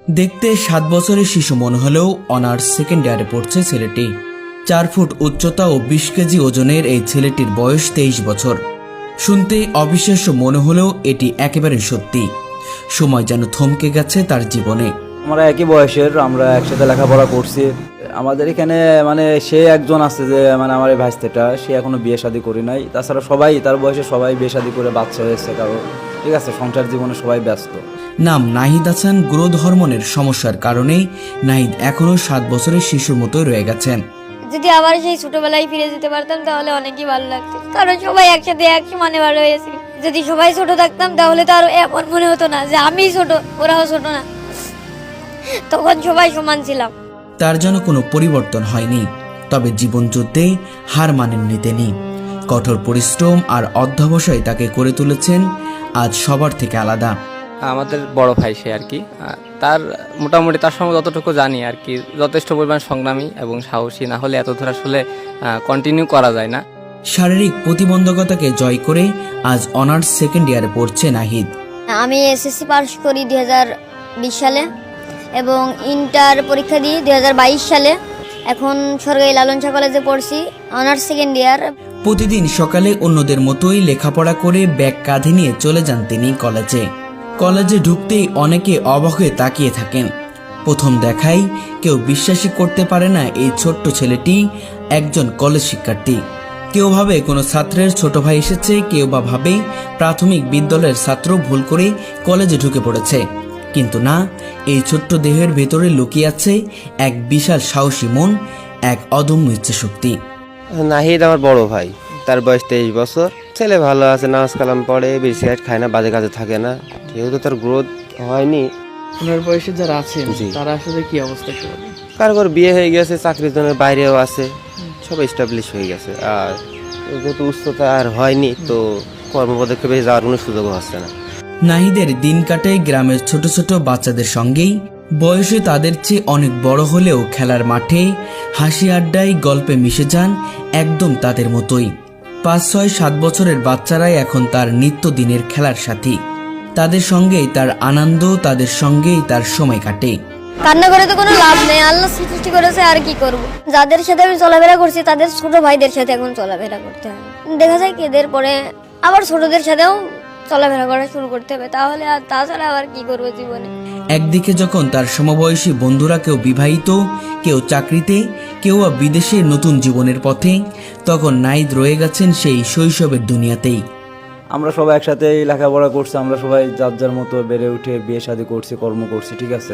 দেখতে 7 বছরের শিশু মনে হলেও অনার্স সেকেন্ড ইয়ারে পড়ছে ছেলেটি। 4 ফুট উচ্চতা ও 20 কেজি ওজনের এই ছেলেটির বয়স 23 বছর। শুনতে অবিশ্বাস্য মনে হলেও এটি একেবারে সত্যি। সময় যেন থমকে গেছে তার জীবনে। আমরা একই বয়সের, আমরা একসাথে লেখাপড়া করছি। আমাদের এখানে সে একজন আছে যে আমার এই ভাইস্তেটা, সে এখনো বিয়ে শাদী করি নাই। তাছাড়া সবাই তার বয়সে সবাই বিয়ে শাদী করে বাচ্চা হয়েছে কারো, ঠিক আছে, সংসার জীবনে সবাই ব্যস্ত। নাম নাহিদ হাসান। গ্রোথ হরমোনের সমস্যার কারণে নাহিদ এখনো 7 বছরের শিশুর মতোই রয়ে গেছেন। যদি আবার সেই ছোটবেলায় ফিরে যেতে পারতাম তাহলে অনেকই ভালো লাগতো, কারণ সবাই একসাথে এক সমানে ভালো হয়েছিল। যদি সবাই ছোট থাকতাম তাহলে তো আর এমন মনে হতো না যে আমি ছোট ওরাও ছোট না, তখন সবাই সমান ছিলাম। তার যেন কোনো পরিবর্তন হয়নি, তবে জীবন যুদ্ধে হার মানেননি তিনি। কঠোর পরিশ্রম আর অধ্যবসায় তাকে করে তুলেছেন আজ সবার থেকে আলাদা। আমাদের বড় ভাই সে আর কি, তার মোটামুটি তার সঙ্গে যতটুকু জানি আর কি, যথেষ্ট পরিমাণ সংগ্রামী এবং সাহসী, না হলে এত ধরে আসলে কন্টিনিউ করা যায় না। শারীরিক প্রতিবন্ধকতাকে জয় করে আজ অনার্স সেকেন্ড ইয়ারে পড়ছে নাহিদ। আমি এসএসসি পাস করি 2020 সালে এবং ইন্টার পরীক্ষা দিই 2022 সালে। এখন সরকারি লালন শাহ কলেজে পড়ছি, অনার্স সেকেন্ড ইয়ার। প্রতিদিন সকালে অন্যদের মতোই লেখাপড়া করে ব্যাগ কাঁধে নিয়ে চলে যান তিনি কলেজে। কলেজে ঢুকতেই অনেকে অবাক হয়ে তাকিয়ে থাকেন। প্রথম দেখায় কেউ বিশ্বাসই করতে পারে না এই ছোট্ট ছেলেটি একজন কলেজ শিক্ষার্থী। কেউ ভাবে কোনো ছাত্রের ছোট ভাই এসেছে, কেউ বা ভাবে প্রাথমিক বিদ্যালয়ের ছাত্র ভুল করে কলেজে ঢুকে পড়েছে। কিন্তু না, এই ছোট্ট দেহের ভেতরে লুকিয়ে আছে এক বিশাল সাহসী মন, এক অদম্য ইচ্ছে শক্তি। নাহিদ আমার বড় ভাই, তার বয়স 23 বছর। ছেলে ভালো আছে, নামাজ কালাম পড়ে, বিড়ি সিগারেট খায় না, বাজে কাজে থাকে না। যেহেতু তার গ্রোথ হয়নি, ওনার বয়সে যারা আছেন জি। তারা আসলে কি অবস্থা করবে? কারোর বিয়ে হয়ে গেছে, চাকরির জন্য বাইরেও আছে, সব এস্টাবলিশ হয়ে গেছে। আর যেহেতু উচ্চতা আর হয়নি, তো কর্মপদক্ষেপে যাওয়ার কোনো সুযোগ হচ্ছে না। নাহিদের দিন কাটে গ্রামের ছোট ছোট বাচ্চাদের সঙ্গেই। বয়সে তাদের চেয়ে অনেক বড় হলেও খেলার মাঠে হাসি আড্ডায় গল্পে মিশে যান একদম তাদের মতোই। 5, 6, 7 বছরের বাচ্চারাই এখন তার নিত্যদিনের খেলার সাথী। তাদের সঙ্গেই তার আনন্দ, তাদের সঙ্গেই তার সময় কাটে। কান্না করে তো কোনো লাভ নেই, আল্লাহ সৃষ্টি করেছে, আর কি করব। যাদের সাথে আমি চলাফেরা করছি তাদের ছোট ভাইদের সাথে এখন চলাফেরা করতে হয়। দেখা যায় এদের পরে আবার ছোটদের সাথেও চলাফেরা করা শুরু করতে হবে, তাহলে আর তাছাড়া আবার কি করবো জীবনে। একদিকে যখন তার সমবয়সী বন্ধুরা কেউ বিবাহিত, কেউ চাকরিতে, কেউ বা বিদেশে নতুন জীবনের পথে, তখন নাহিদ রয়ে গেছেন সেই শৈশবের দুনিয়াতেই। আমরা সবাই একসাথে লেখাপড়া করছি, আমরা সবাই যার যার মতো বেড়ে উঠে বিয়ে শাদী করছি, কর্ম করছি, ঠিক আছে।